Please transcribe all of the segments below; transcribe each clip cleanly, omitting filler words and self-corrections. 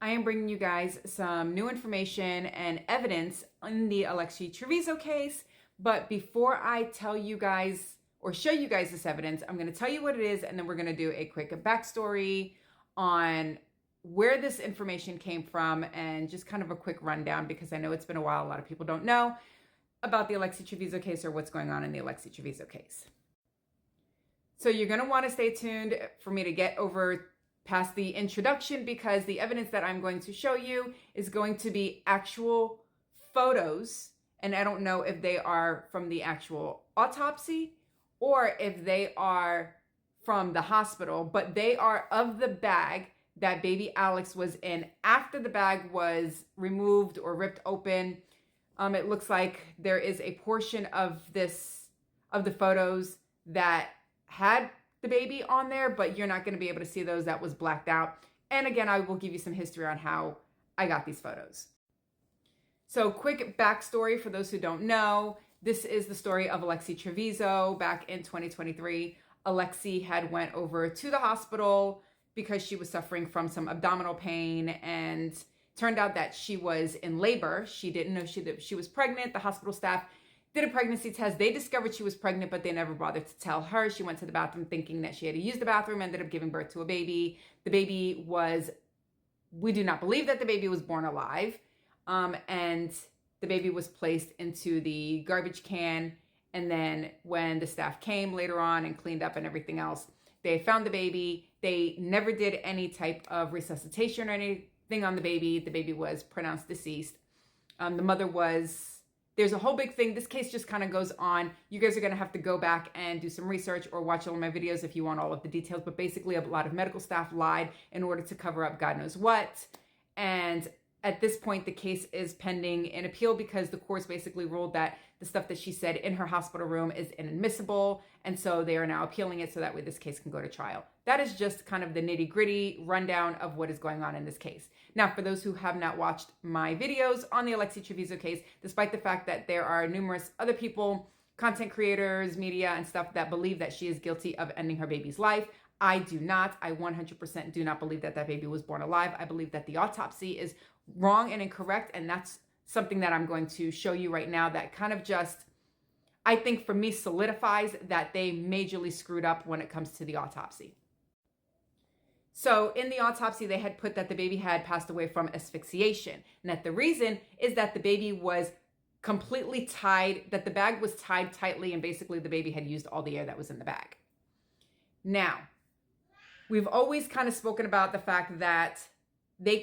I am bringing you guys some new information and evidence in the Alexee Trevizo case. But before I tell you guys or show you guys this evidence, I'm going to tell you what it is, and then we're going to do a quick backstory on where this information came from and just kind of a quick rundown, because I know it's been a while. A lot of people don't know about the Alexee Trevizo case or what's going on in the Alexee Trevizo case. So you're going to want to stay tuned for me to get over past the introduction, because the evidence that I'm going to show you is going to be actual photos. And I don't know if they are from the actual autopsy or if they are from the hospital, but they are of the bag that baby Alex was in after the bag was removed or ripped open. It looks like there is a portion of the photos that had the baby on there, but you're not going to be able to see those. That was blacked out. And again, I will give you some history on how I got these photos. So quick backstory for those who don't know. This is the story of Alexee Trevizo. Back in 2023, Alexee had went over to the hospital because she was suffering from some abdominal pain, and turned out that she was in labor. She didn't know she was pregnant. The hospital staff did a pregnancy test. They discovered she was pregnant, but they never bothered to tell her. She went to the bathroom thinking that she had to use the bathroom, ended up giving birth to a baby. The baby was, we do not believe that the baby was born alive. And the baby was placed into the garbage can. And then when the staff came later on and cleaned up and everything else, they found the baby. They never did any type of resuscitation or anything on the baby. The baby was pronounced deceased. The mother was, there's a whole big thing. This case just kind of goes on. You guys are going to have to go back and do some research or watch all of my videos if you want all of the details. But basically, a lot of medical staff lied in order to cover up God knows what. And at this point, the case is pending an appeal because the courts basically ruled that the stuff that she said in her hospital room is inadmissible. And so they are now appealing it so that way this case can go to trial. That is just kind of the nitty-gritty rundown of what is going on in this case. Now, for those who have not watched my videos on the Alexee Trevizo case, despite the fact that there are numerous other people, content creators, media, and stuff that believe that she is guilty of ending her baby's life, I do not. I 100% do not believe that that baby was born alive. I believe that the autopsy is wrong and incorrect, and that's something that I'm going to show you right now that kind of just, I think for me, solidifies that they majorly screwed up when it comes to the autopsy. So in the autopsy, they had put that the baby had passed away from asphyxiation, and that the reason is that the baby was completely tied, that the bag was tied tightly, and basically the baby had used all the air that was in the bag. Now, we've always kind of spoken about the fact that they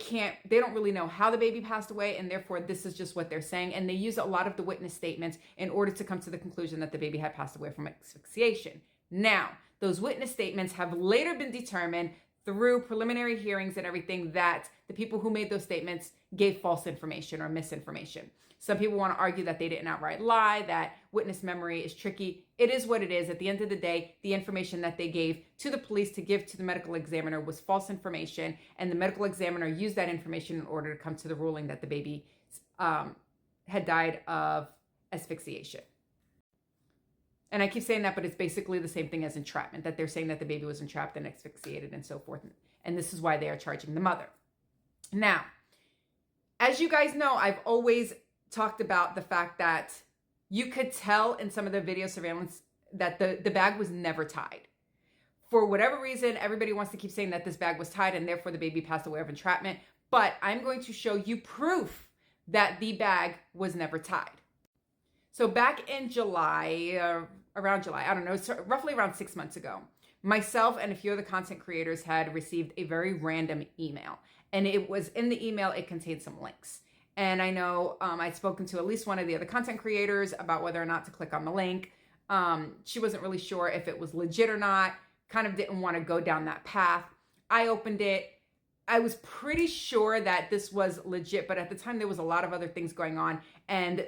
don't really know how the baby passed away, and therefore this is just what they're saying. And they use a lot of the witness statements in order to come to the conclusion that the baby had passed away from asphyxiation. Now, those witness statements have later been determined through preliminary hearings and everything that the people who made those statements gave false information or misinformation. Some people want to argue that they didn't outright lie, that witness memory is tricky. It is what it is. At the end of the day, the information that they gave to the police to give to the medical examiner was false information, and the medical examiner used that information in order to come to the ruling that the baby had died of asphyxiation. And I keep saying that, but it's basically the same thing as entrapment, that they're saying that the baby was entrapped and asphyxiated and so forth. And this is why they are charging the mother. Now, as you guys know, I've always talked about the fact that you could tell in some of the video surveillance that the bag was never tied. For whatever reason, everybody wants to keep saying that this bag was tied and therefore the baby passed away of entrapment. But I'm going to show you proof that the bag was never tied. So back in July, around July, I don't know, so roughly around 6 months ago, myself and a few other content creators had received a very random email. And it was in the email, it contained some links. And I know I'd spoken to at least one of the other content creators about whether or not to click on the link. She wasn't really sure if it was legit or not, kind of didn't want to go down that path. I opened it. I was pretty sure that this was legit, but at the time there was a lot of other things going on. And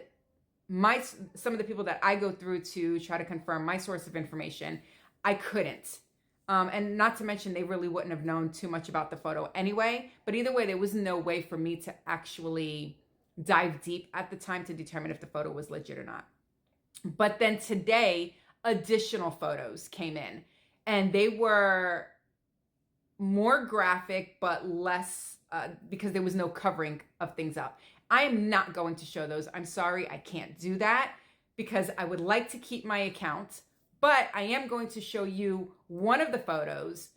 some of the people that I go through to try to confirm my source of information, I couldn't. And not to mention, they really wouldn't have known too much about the photo anyway. But either way, there was no way for me to actually dive deep at the time to determine if the photo was legit or not. But then today, additional photos came in, and they were more graphic, but less because there was no covering of things up. I am not going to show those. I'm sorry, I can't do that because I would like to keep my account, but I am going to show you one of the photos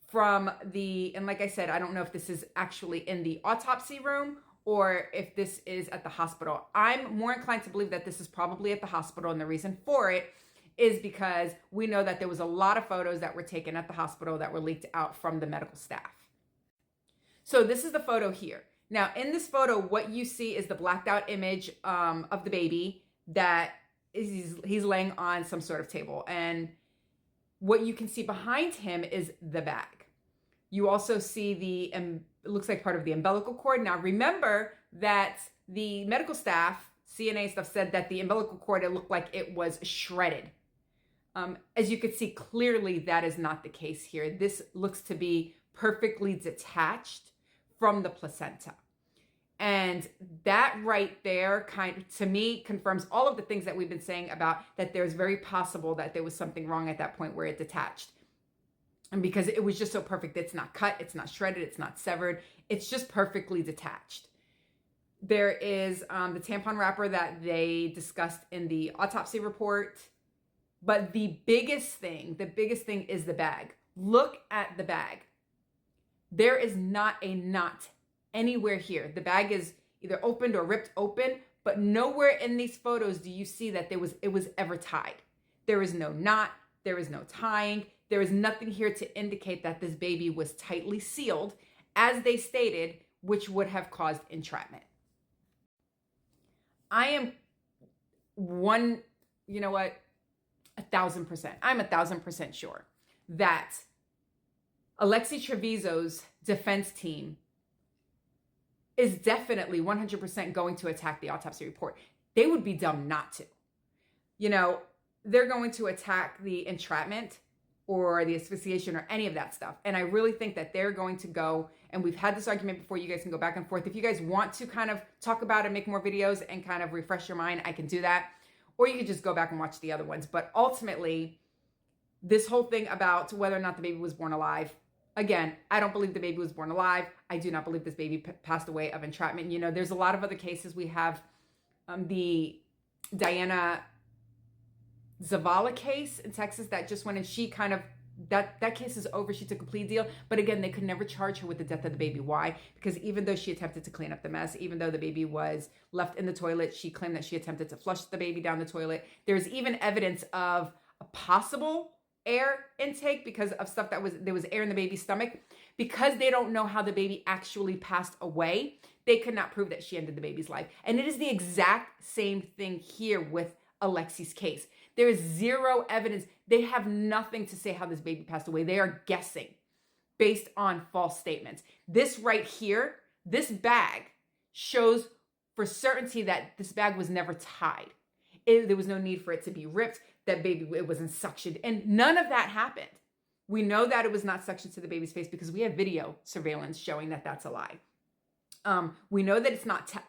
from and like I said, I don't know if this is actually in the autopsy room or if this is at the hospital. I'm more inclined to believe that this is probably at the hospital, and the reason for it is because we know that there was a lot of photos that were taken at the hospital that were leaked out from the medical staff. So this is the photo here. Now in this photo, what you see is the blacked out image of the baby that he's laying on some sort of table. And what you can see behind him is the bag. You also see it looks like part of the umbilical cord. Now remember that the medical staff, CNA stuff, said that the umbilical cord, it looked like it was shredded. As you can see clearly, that is not the case here. This looks to be perfectly detached from the placenta. And that right there to me confirms all of the things that we've been saying about that there's very possible that there was something wrong at that point where it detached. And because it was just so perfect, it's not cut, it's not shredded, it's not severed, it's just perfectly detached. There is the tampon wrapper that they discussed in the autopsy report. But the biggest thing is the bag. Look at the bag. There is not a knot anywhere here. The bag is either opened or ripped open, but nowhere in these photos do you see that it was ever tied. There is no knot, there is no tying, there is nothing here to indicate that this baby was tightly sealed, as they stated, which would have caused entrapment. I am 1,000%. I'm 1,000% sure that Alexee Trevizo's defense team is definitely 100% going to attack the autopsy report. They would be dumb not to. They're going to attack the entrapment or the asphyxiation or any of that stuff. And I really think that they're going to go, and we've had this argument before, you guys can go back and forth. If you guys want to kind of talk about it, make more videos and kind of refresh your mind, I can do that. Or you could just go back and watch the other ones. But ultimately, this whole thing about whether or not the baby was born alive, again, I don't believe the baby was born alive. I do not believe this baby passed away of entrapment. There's a lot of other cases. We have the Diana Zavala case in Texas that just went, and she kind of, that case is over. She took a plea deal. But again, they could never charge her with the death of the baby. Why? Because even though she attempted to clean up the mess, even though the baby was left in the toilet, she claimed that she attempted to flush the baby down the toilet. There's even evidence of a possible air intake because of stuff there was air in the baby's stomach. Because they don't know how the baby actually passed away, they could not prove that she ended the baby's life. And it is the exact same thing here with Alexee's case. There is zero evidence. They have nothing to say how this baby passed away. They are guessing based on false statements. This right here, this bag shows for certainty that this bag was never tied. There was no need for it to be ripped. That baby, it wasn't suctioned. And none of that happened. We know that it was not suctioned to the baby's face because we have video surveillance showing that that's a lie. We know that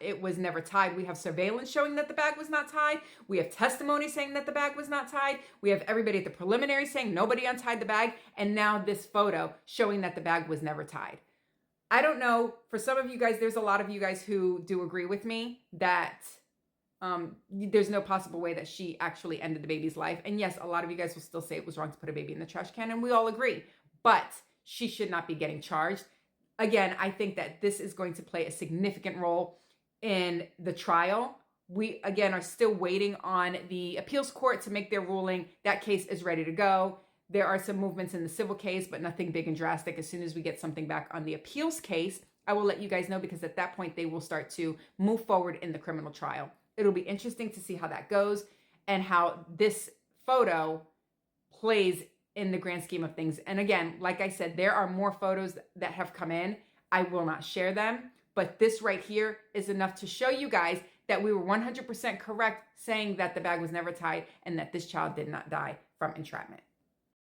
it was never tied. We have surveillance showing that the bag was not tied. We have testimony saying that the bag was not tied. We have everybody at the preliminary saying nobody untied the bag. And now this photo showing that the bag was never tied. I don't know. For some of you guys, there's a lot of you guys who do agree with me that there's no possible way that she actually ended the baby's life. And yes, a lot of you guys will still say it was wrong to put a baby in the trash can. And we all agree. But she should not be getting charged. Again, I think that this is going to play a significant role in the trial. We, again, are still waiting on the appeals court to make their ruling. That case is ready to go. There are some movements in the civil case, but nothing big and drastic. As soon as we get something back on the appeals case, I will let you guys know, because at that point, they will start to move forward in the criminal trial. It'll be interesting to see how that goes and how this photo plays in the grand scheme of things. And again, like I said, there are more photos that have come in. I will not share them, but this right here is enough to show you guys that we were 100% correct saying that the bag was never tied and that this child did not die from entrapment.